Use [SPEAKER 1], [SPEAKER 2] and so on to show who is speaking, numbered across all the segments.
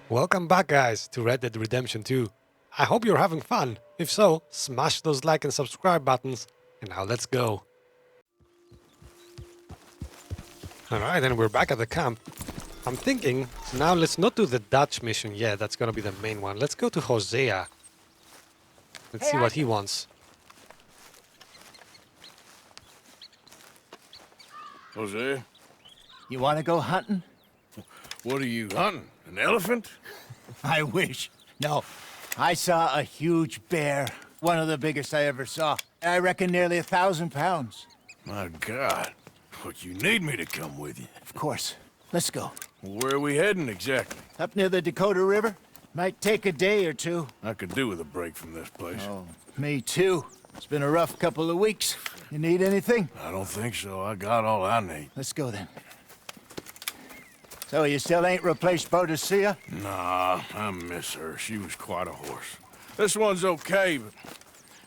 [SPEAKER 1] Welcome back, guys, to Red Dead Redemption 2. I hope you're having fun. If so, smash those like and subscribe buttons. And now let's go. Alright, and we're back at the camp. I'm thinking, now let's not do the Dutch mission yet, that's gonna be the main one. Let's go to Hosea. Let's see what he wants.
[SPEAKER 2] Hosea,
[SPEAKER 3] You want to go hunting?
[SPEAKER 2] what are you hunting? An elephant?
[SPEAKER 3] I wish. No. I saw a huge bear. One of the biggest I ever saw. I reckon nearly 1,000 pounds.
[SPEAKER 2] My God. But you need me to come with you.
[SPEAKER 3] Of course. Let's go.
[SPEAKER 2] Where are we heading exactly?
[SPEAKER 3] Up near the Dakota River. Might take a day or two.
[SPEAKER 2] I could do with a break from this place.
[SPEAKER 3] Oh, me too. It's been a rough couple of weeks. You need anything?
[SPEAKER 2] I don't think so. I got all I need.
[SPEAKER 3] Let's go then. So you still ain't replaced Boadicea?
[SPEAKER 2] Nah, I miss her. She was quite a horse. This one's okay, but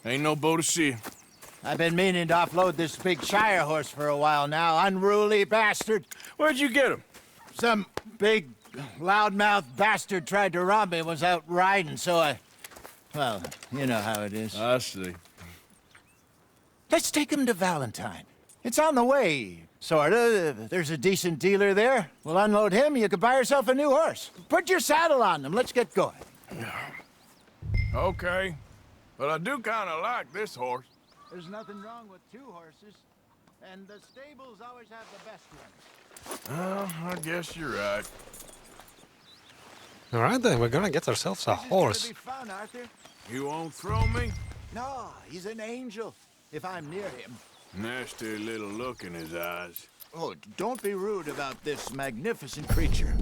[SPEAKER 2] ain't no Boadicea.
[SPEAKER 3] I've been meaning to offload this big Shire horse for a while now. Unruly bastard.
[SPEAKER 2] Where'd you get him?
[SPEAKER 3] Some big, loudmouth bastard tried to rob me, was out riding, so well, you know how it is.
[SPEAKER 2] I see.
[SPEAKER 3] Let's take him to Valentine. It's on the way, sorta. There's a decent dealer there. We'll unload him, you could buy yourself a new horse. Put your saddle on him, let's get going.
[SPEAKER 2] Okay. But I do kind of like this horse.
[SPEAKER 3] There's nothing wrong with two horses, and the stables always have the best ones.
[SPEAKER 2] Well, I guess you're right.
[SPEAKER 1] Alright then, we're gonna get ourselves a horse.
[SPEAKER 3] This is gonna be fun, Arthur.
[SPEAKER 2] You won't throw me?
[SPEAKER 3] No, he's an angel, if I'm near him.
[SPEAKER 2] Nasty little look in his eyes.
[SPEAKER 3] Oh, don't be rude about this magnificent creature.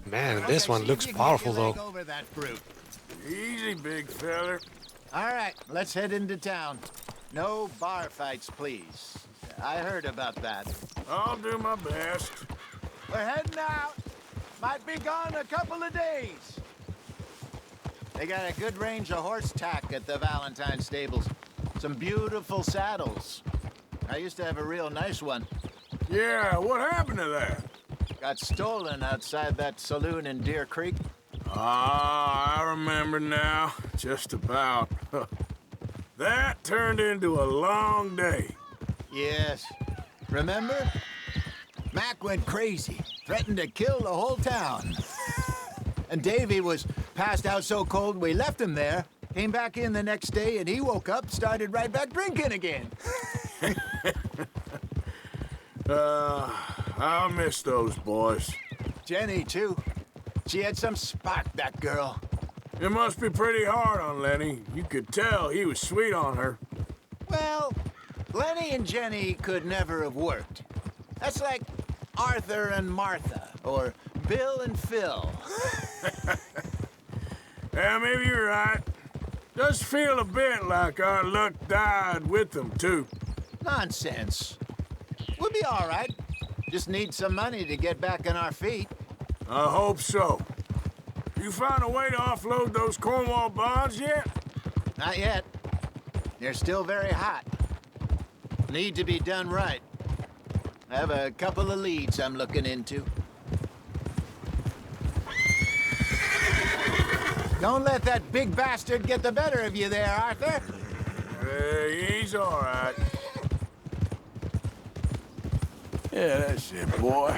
[SPEAKER 1] Man, this one looks powerful though.
[SPEAKER 3] Over that brute.
[SPEAKER 2] Easy, big feller.
[SPEAKER 3] All right, let's head into town. No bar fights, please. I heard about that.
[SPEAKER 2] I'll do my best.
[SPEAKER 3] We're heading out. Might be gone a couple of days. They got a good range of horse tack at the Valentine stables. Some beautiful saddles. I used to have a real nice one.
[SPEAKER 2] Yeah, what happened to that?
[SPEAKER 3] Got stolen outside that saloon in Deer Creek.
[SPEAKER 2] Ah, I remember now. Just about. That turned into a long day.
[SPEAKER 3] Yes. Remember? Mac went crazy, threatened to kill the whole town. And Davy was passed out so cold we left him there. Came back in the next day and he woke up, started right back drinking again.
[SPEAKER 2] I'll miss those boys.
[SPEAKER 3] Jenny, too. She had some spark, that girl.
[SPEAKER 2] It must be pretty hard on Lenny. You could tell he was sweet on her.
[SPEAKER 3] Well, Lenny and Jenny could never have worked. That's like Arthur and Martha, or Bill and Phil.
[SPEAKER 2] Yeah, maybe you're right. Does feel a bit like our luck died with them, too.
[SPEAKER 3] Nonsense. We'll be all right. Just need some money to get back on our feet.
[SPEAKER 2] I hope so. You found a way to offload those Cornwall bonds yet?
[SPEAKER 3] Not yet. They're still very hot. Need to be done right. I have a couple of leads I'm looking into. Don't let that big bastard get the better of you there, Arthur.
[SPEAKER 2] Hey, he's all right. Yeah, that's it, boy.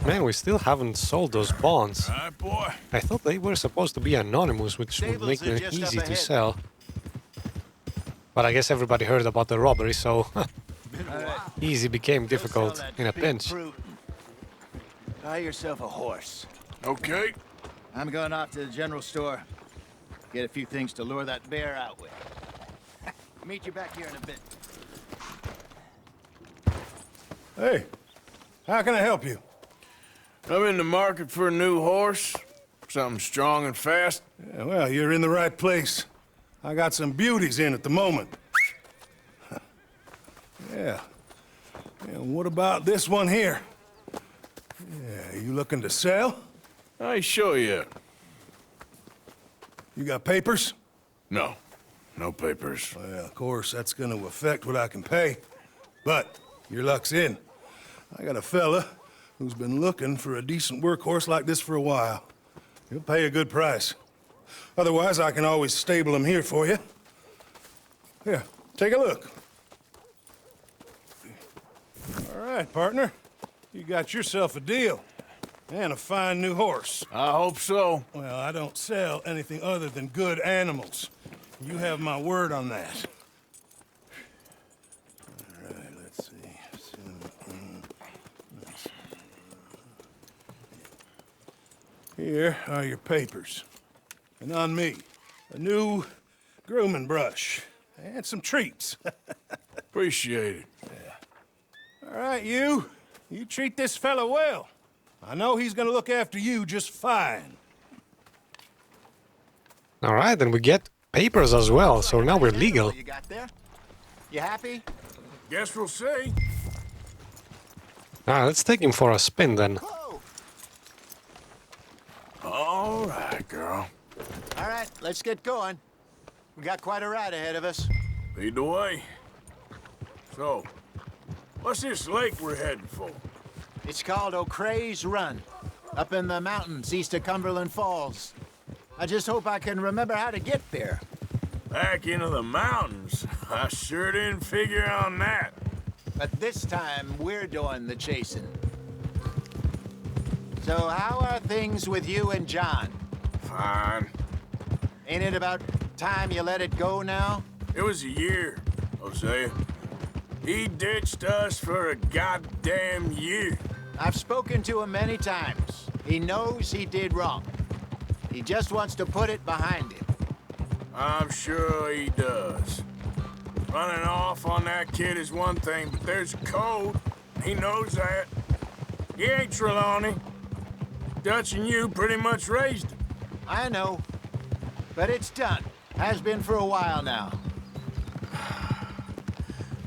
[SPEAKER 1] Man, we still haven't sold those bonds.
[SPEAKER 2] All right, boy.
[SPEAKER 1] I thought they were supposed to be anonymous, which would
[SPEAKER 3] Stables
[SPEAKER 1] make
[SPEAKER 3] are
[SPEAKER 1] them
[SPEAKER 3] just up
[SPEAKER 1] easy to
[SPEAKER 3] ahead.
[SPEAKER 1] sell. But I guess everybody heard about the robbery, so easy became difficult in a pinch.
[SPEAKER 3] Buy yourself a horse.
[SPEAKER 2] Okay.
[SPEAKER 3] I'm going off to the general store. Get a few things to lure that bear out with. Meet you back here in a bit.
[SPEAKER 4] Hey, how can I help you?
[SPEAKER 2] I'm in the market for a new horse. Something strong and fast.
[SPEAKER 4] Yeah, well, you're in the right place. I got some beauties in at the moment. Yeah. And what about this one here? Yeah, you looking to sell?
[SPEAKER 2] I ain't sure yet.
[SPEAKER 4] You got papers?
[SPEAKER 2] No. No papers.
[SPEAKER 4] Well, of course, that's gonna affect what I can pay. But your luck's in. I got a fella who's been looking for a decent workhorse like this for a while. He'll pay a good price. Otherwise, I can always stable him here for you. Here, take a look. All right, partner. You got yourself a deal. And a fine new horse.
[SPEAKER 2] I hope so.
[SPEAKER 4] Well, I don't sell anything other than good animals. You have my word on that. All right, let's see. Here are your papers. And on me, a new grooming brush. And some treats.
[SPEAKER 2] Appreciate it.
[SPEAKER 4] All right, you. You treat this fella well. I know he's gonna look after you just fine.
[SPEAKER 1] All right, then we get papers as well, so now we're legal.
[SPEAKER 3] You got there? You happy?
[SPEAKER 2] Guess we'll see.
[SPEAKER 1] Let's take him for a spin then.
[SPEAKER 3] Whoa!
[SPEAKER 2] All right, girl.
[SPEAKER 3] All right, let's get going. We got quite a ride ahead of us.
[SPEAKER 2] Lead the way. So, what's this lake we're heading for?
[SPEAKER 3] It's called O'Creagh's Run, up in the mountains east of Cumberland Falls. I just hope I can remember how to get there.
[SPEAKER 2] Back into the mountains? I sure didn't figure on that.
[SPEAKER 3] But this time, we're doing the chasing. So how are things with you and John?
[SPEAKER 2] Fine.
[SPEAKER 3] Ain't it about time you let it go now?
[SPEAKER 2] It was a year, Hosea. He ditched us for a goddamn year.
[SPEAKER 3] I've spoken to him many times. He knows he did wrong. He just wants to put it behind him.
[SPEAKER 2] I'm sure he does. Running off on that kid is one thing, but there's a code. He knows that. He ain't Trelawny. Dutch and you pretty much raised him.
[SPEAKER 3] I know. But it's done. Has been for a while now.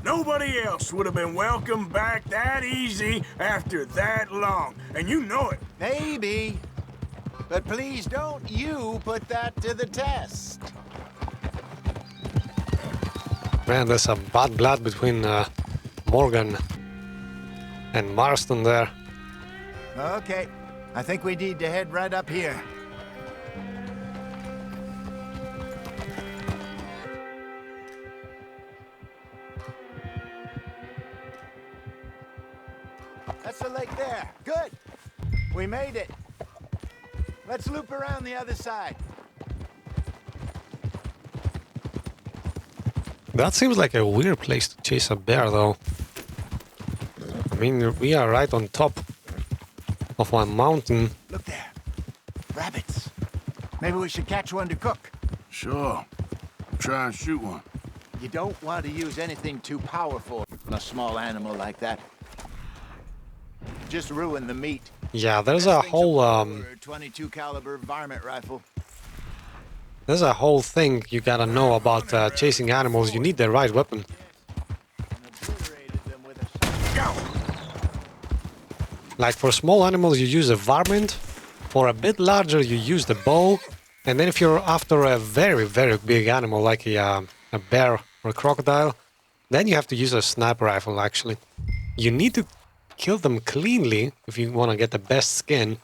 [SPEAKER 2] Nobody else would have been welcomed back that easy after that long, and you know it.
[SPEAKER 3] Maybe. But please don't you put that to the test.
[SPEAKER 1] Man, there's some bad blood between Morgan and Marston there.
[SPEAKER 3] Okay. I think we need to head right up here. That's the lake there. Good. We made it. Let's loop around the other side.
[SPEAKER 1] That seems like a weird place to chase a bear, though. I mean, we are right on top of one mountain.
[SPEAKER 3] Look there. Rabbits. Maybe we should catch one to cook.
[SPEAKER 2] Sure. Try and shoot one.
[SPEAKER 3] You don't want to use anything too powerful on a small animal like that. Just ruin the meat.
[SPEAKER 1] Yeah, there's a whole
[SPEAKER 3] 22 caliber varmint rifle.
[SPEAKER 1] there's a whole thing you gotta know about chasing animals. You need the right weapon. Like for small animals, you use a varmint. For a bit larger, you use the bow. And then if you're after a very, very big animal, like a bear or a crocodile, then you have to use a sniper rifle, actually. You need to kill them cleanly if you want to get the best skin.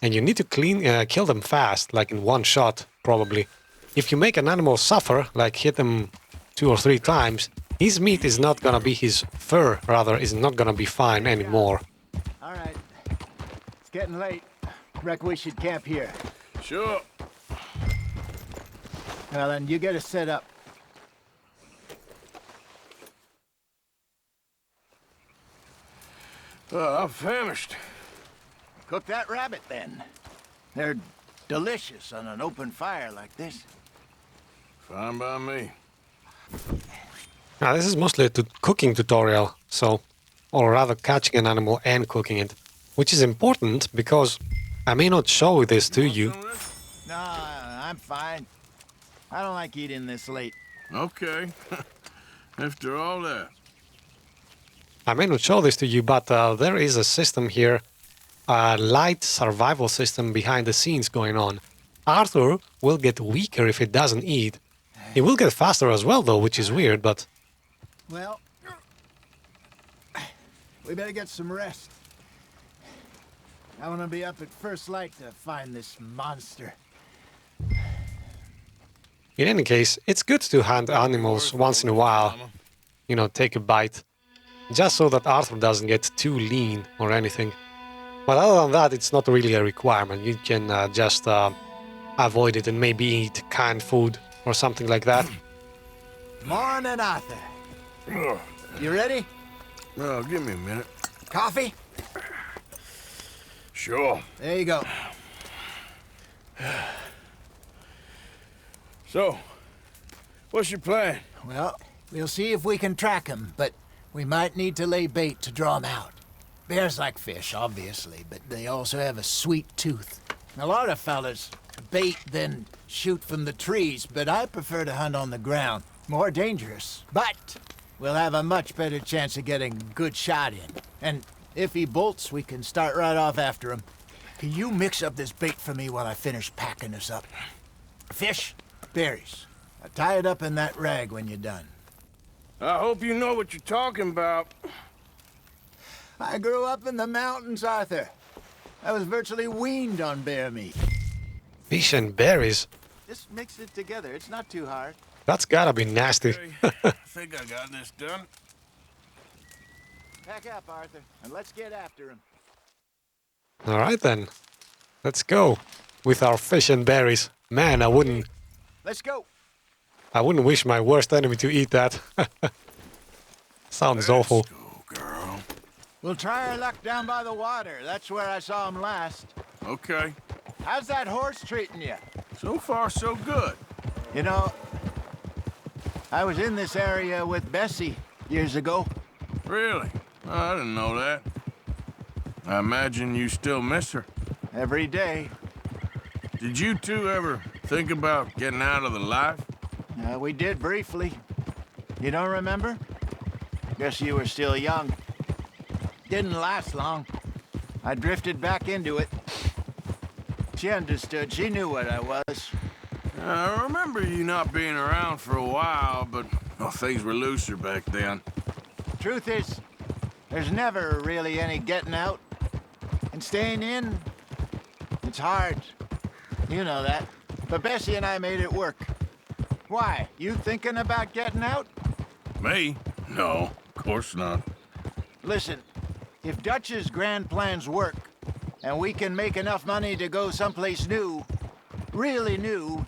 [SPEAKER 1] And you need to kill them fast, like in one shot, probably. If you make an animal suffer, like hit them 2 or 3 times, his meat is not gonna be, his fur, rather, is not gonna be fine anymore.
[SPEAKER 3] All right. It's getting late. Reckon we should camp here.
[SPEAKER 2] Sure.
[SPEAKER 3] Well, then you get us set up.
[SPEAKER 2] I'm famished.
[SPEAKER 3] Cook that rabbit, then. They're delicious on an open fire like this.
[SPEAKER 2] Fine by me.
[SPEAKER 1] Now, this is mostly a cooking tutorial, so, or rather catching an animal and cooking it, which is important because I may not show this to you.
[SPEAKER 3] No, I'm fine. I don't like eating this late.
[SPEAKER 2] Okay. After all that.
[SPEAKER 1] I may not show this to you, but there is a system here, a light survival system behind the scenes going on. Arthur will get weaker if he doesn't eat. He will get faster as well, though, which is weird, but...
[SPEAKER 3] Well, we better get some rest. I want to be up at first light to find this monster.
[SPEAKER 1] In any case, it's good to hunt animals once in a while. You know, take a bite. Just so that Arthur doesn't get too lean or anything. But other than that, it's not really a requirement. You can just avoid it and maybe eat canned food or something like that.
[SPEAKER 3] Morning, Arthur. You ready?
[SPEAKER 2] Well, give me a minute.
[SPEAKER 3] Coffee?
[SPEAKER 2] Sure.
[SPEAKER 3] There you go.
[SPEAKER 2] So, what's your plan?
[SPEAKER 3] Well, we'll see if we can track him, but we might need to lay bait to draw him out. Bears like fish, obviously, but they also have a sweet tooth. A lot of fellas bait then shoot from the trees, but I prefer to hunt on the ground. More dangerous, but we'll have a much better chance of getting a good shot in. And if he bolts, we can start right off after him. Can you mix up this bait for me while I finish packing this up? Fish, berries. I'll tie it up in that rag when you're done.
[SPEAKER 2] I hope you know what you're talking about.
[SPEAKER 3] I grew up in the mountains, Arthur. I was virtually weaned on bear meat.
[SPEAKER 1] Fish and berries?
[SPEAKER 3] Just mix it together. It's not too hard.
[SPEAKER 1] That's gotta be nasty.
[SPEAKER 2] I think I got this done.
[SPEAKER 3] Pack up, Arthur, and let's get after him.
[SPEAKER 1] Alright then. Let's go. With our fish and berries. Man, I wouldn't
[SPEAKER 3] Let's go.
[SPEAKER 1] wish my worst enemy to eat that. Sounds awful.
[SPEAKER 2] Let's go, girl.
[SPEAKER 3] We'll try our luck down by the water. That's where I saw him last.
[SPEAKER 2] Okay.
[SPEAKER 3] How's that horse treating you?
[SPEAKER 2] So far, so good.
[SPEAKER 3] You know, I was in this area with Bessie years ago.
[SPEAKER 2] Really? Oh, I didn't know that. I imagine you still miss her.
[SPEAKER 3] Every day.
[SPEAKER 2] Did you two ever think about getting out of the life?
[SPEAKER 3] We did briefly. You don't remember? Guess you were still young. Didn't last long. I drifted back into it. She understood. She knew what I was.
[SPEAKER 2] I remember you not being around for a while, but well, things were looser back then.
[SPEAKER 3] Truth is, there's never really any getting out. And staying in, it's hard. You know that. But Bessie and I made it work. Why? You thinking about getting out?
[SPEAKER 2] Me? No, of course not.
[SPEAKER 3] Listen, if Dutch's grand plans work, and we can make enough money to go someplace new, really new,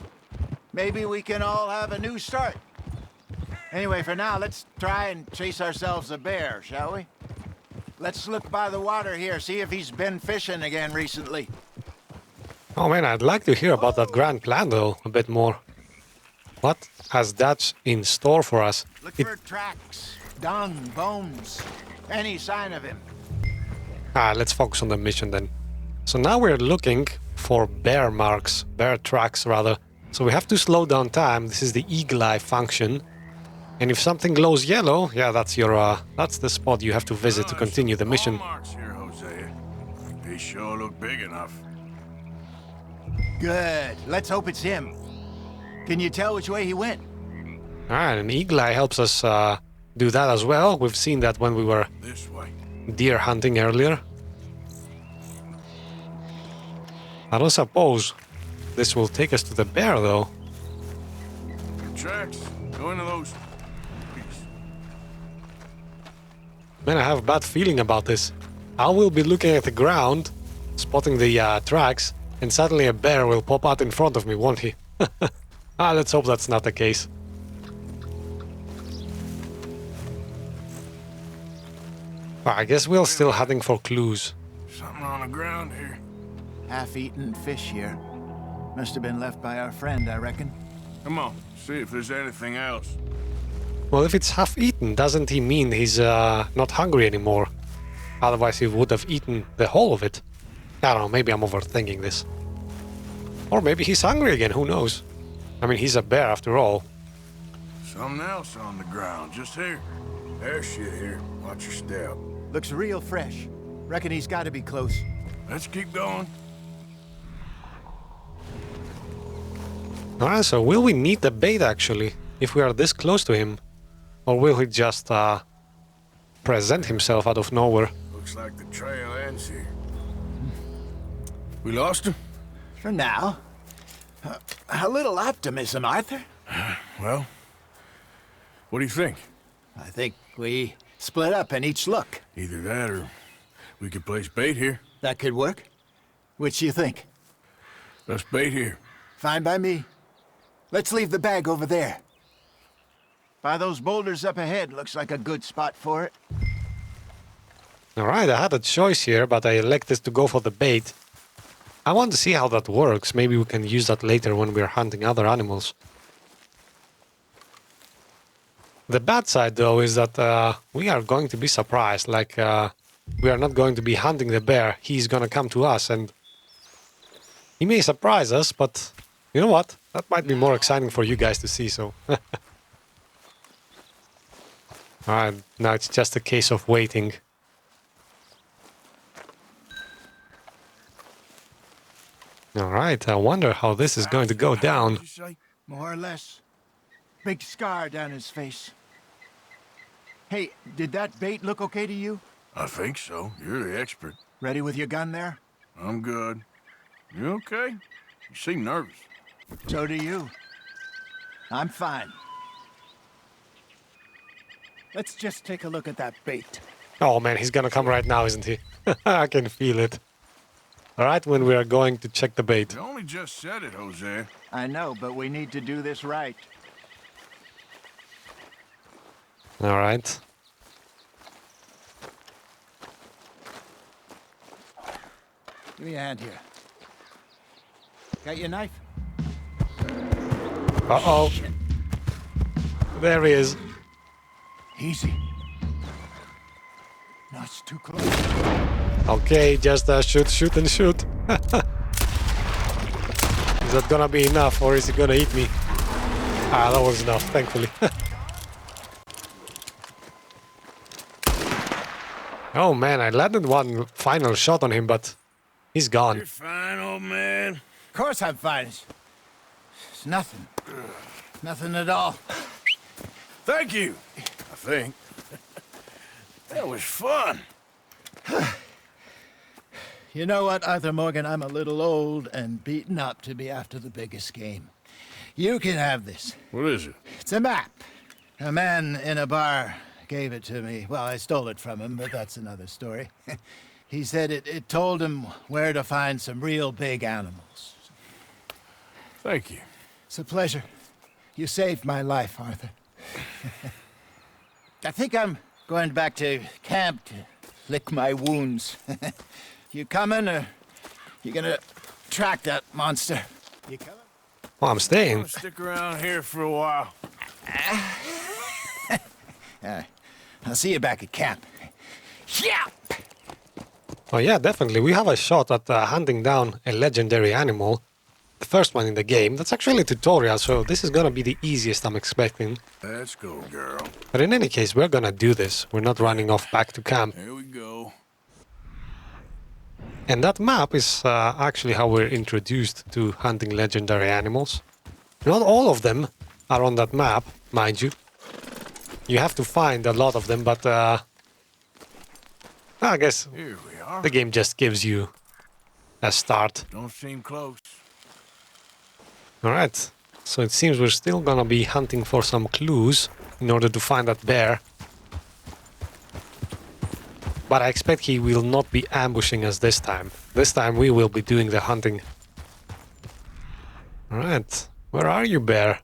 [SPEAKER 3] maybe we can all have a new start. Anyway, for now, let's try and chase ourselves a bear, shall we? Let's look by the water here, see if he's been fishing again recently.
[SPEAKER 1] Oh man, I'd like to hear about that grand plan though, a bit more. What has Dutch in store for us?
[SPEAKER 3] Look for tracks, dung, bones, any sign of him.
[SPEAKER 1] Let's focus on the mission then. So now we're looking for bear marks, bear tracks rather. So we have to slow down time. This is the eagle eye function. And if something glows yellow, yeah, that's your that's the spot you have to visit to continue the mission.
[SPEAKER 2] Marks here, Hosea. They sure look big enough.
[SPEAKER 3] Good. Let's hope it's him. Can you tell which way he went?
[SPEAKER 1] Alright, and eagle eye helps us do that as well. We've seen that when we were
[SPEAKER 2] This way.
[SPEAKER 1] deer hunting earlier. I don't suppose this will take us to the bear though.
[SPEAKER 2] Tracks. Go into those.
[SPEAKER 1] Man, I have a bad feeling about this. I will be looking at the ground, spotting the tracks, and suddenly a bear will pop out in front of me, won't he? Let's hope that's not the case. I guess we're still hunting for clues.
[SPEAKER 2] Something on the ground here.
[SPEAKER 3] Half-eaten fish here. Must have been left by our friend, I reckon.
[SPEAKER 2] Come on, see if there's anything else.
[SPEAKER 1] Well, if it's half-eaten, doesn't he mean he's not hungry anymore? Otherwise he would have eaten the whole of it. I don't know, maybe I'm overthinking this. Or maybe he's hungry again, who knows? I mean, he's a bear after all.
[SPEAKER 2] Something else on the ground, just here. There's shit here. Watch your step.
[SPEAKER 3] Looks real fresh. Reckon he's got to be close.
[SPEAKER 2] Let's keep going.
[SPEAKER 1] Alright, so will we need the bait actually, if we are this close to him? Or will he just present himself out of nowhere?
[SPEAKER 2] Looks like the trail ends here. We lost him?
[SPEAKER 3] For now. A little optimism, Arthur.
[SPEAKER 2] Well, what do you think?
[SPEAKER 3] I think we split up and each look.
[SPEAKER 2] Either that or we could place bait here.
[SPEAKER 3] That could work. Which you think?
[SPEAKER 2] Let's bait here.
[SPEAKER 3] Fine by me. Let's leave the bag over there. By those boulders up ahead, looks like a good spot for it.
[SPEAKER 1] Alright, I had a choice here, but I elected to go for the bait. I want to see how that works. Maybe we can use that later when we're hunting other animals. The bad side, though, is that we are going to be surprised. Like, we are not going to be hunting the bear. He's gonna come to us, and he may surprise us, but you know what? That might be more exciting for you guys to see, so... Alright, now it's just a case of waiting. Alright, I wonder how this is going to go down.
[SPEAKER 2] What'd you say?
[SPEAKER 3] More or less. Big scar down his face. Hey, did that bait look okay to you?
[SPEAKER 2] I think so. You're the expert.
[SPEAKER 3] Ready with your gun there?
[SPEAKER 2] I'm good. You okay? You seem nervous.
[SPEAKER 3] So do you. I'm fine. Let's just take a look at that bait.
[SPEAKER 1] Oh man, he's gonna come right now, isn't he? I can feel it. Alright, when we are going to check the bait.
[SPEAKER 2] You only just said it, Hosea.
[SPEAKER 3] I know, but we need to do this right.
[SPEAKER 1] Alright.
[SPEAKER 3] Give me a hand here. Got your knife?
[SPEAKER 1] Uh-oh. There he is.
[SPEAKER 3] Easy. No, it's too close.
[SPEAKER 1] Okay, just shoot, shoot, and shoot. Is that gonna be enough, or is he gonna eat me? Ah, that was enough, thankfully. Oh man, I landed one final shot on him, but he's gone.
[SPEAKER 2] You're fine, old man.
[SPEAKER 3] Of course I'm fine. It's nothing. Nothing at all.
[SPEAKER 2] Thank you. I think. That was fun.
[SPEAKER 3] You know what, Arthur Morgan? I'm a little old and beaten up to be after the biggest game. You can have this.
[SPEAKER 2] What is it?
[SPEAKER 3] It's a map. A man in a bar gave it to me. Well, I stole it from him, but that's another story. He said it told him where to find some real big animals.
[SPEAKER 2] Thank you.
[SPEAKER 3] It's a pleasure. You saved my life, Arthur. I think I'm going back to camp to lick my wounds. You coming, or you gonna track that monster? You coming?
[SPEAKER 1] Oh, I'm staying.
[SPEAKER 2] I'll stick around here for a while.
[SPEAKER 3] I'll see you back at camp. Yeah!
[SPEAKER 1] Oh yeah, definitely. We have a shot at hunting down a legendary animal. The first one in the game. That's actually a tutorial, so this is gonna be the easiest I'm expecting.
[SPEAKER 2] Let's go, girl.
[SPEAKER 1] But in any case, we're gonna do this. We're not running off back to camp.
[SPEAKER 2] Here we go.
[SPEAKER 1] And that map is actually how we're introduced to hunting legendary animals. Not all of them are on that map, mind you. You have to find a lot of them, but I guess
[SPEAKER 2] Here we are.
[SPEAKER 1] the game just gives you a start.
[SPEAKER 2] Don't seem close.
[SPEAKER 1] Alright, so it seems we're still gonna be hunting for some clues in order to find that bear. But I expect he will not be ambushing us this time. This time we will be doing the hunting. Alright, where are you, bear?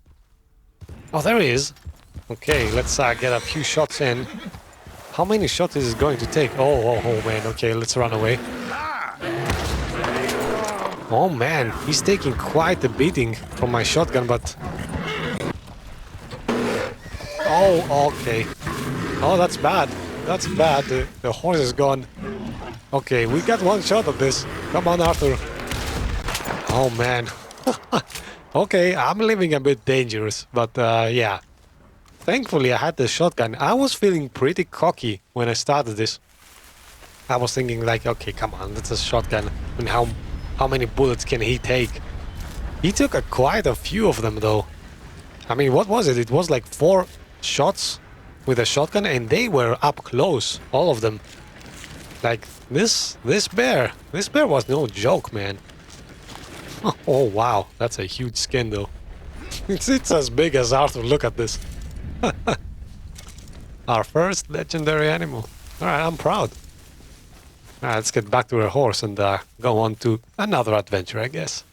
[SPEAKER 1] Oh, there he is. Okay, let's get a few shots in. How many shots is it going to take? Oh man, okay, let's run away. Oh man, he's taking quite a beating from my shotgun, but... Oh, okay. Oh, that's bad. That's bad. The horse is gone. Okay, we got one shot of this. Come on, Arthur. Oh man. Okay, I'm living a bit dangerous, but yeah. Thankfully, I had the shotgun. I was feeling pretty cocky when I started this. I was thinking like, okay, come on, that's a shotgun. And how many bullets can he take? He took quite a few of them, though. I mean, what was it? It was like 4 shots with a shotgun, and they were up close, all of them. Like, this bear was no joke, man. Oh wow, that's a huge skin though. It's as big as Arthur, look at this. Our first legendary animal. Alright, I'm proud. Alright, let's get back to our horse and go on to another adventure, I guess.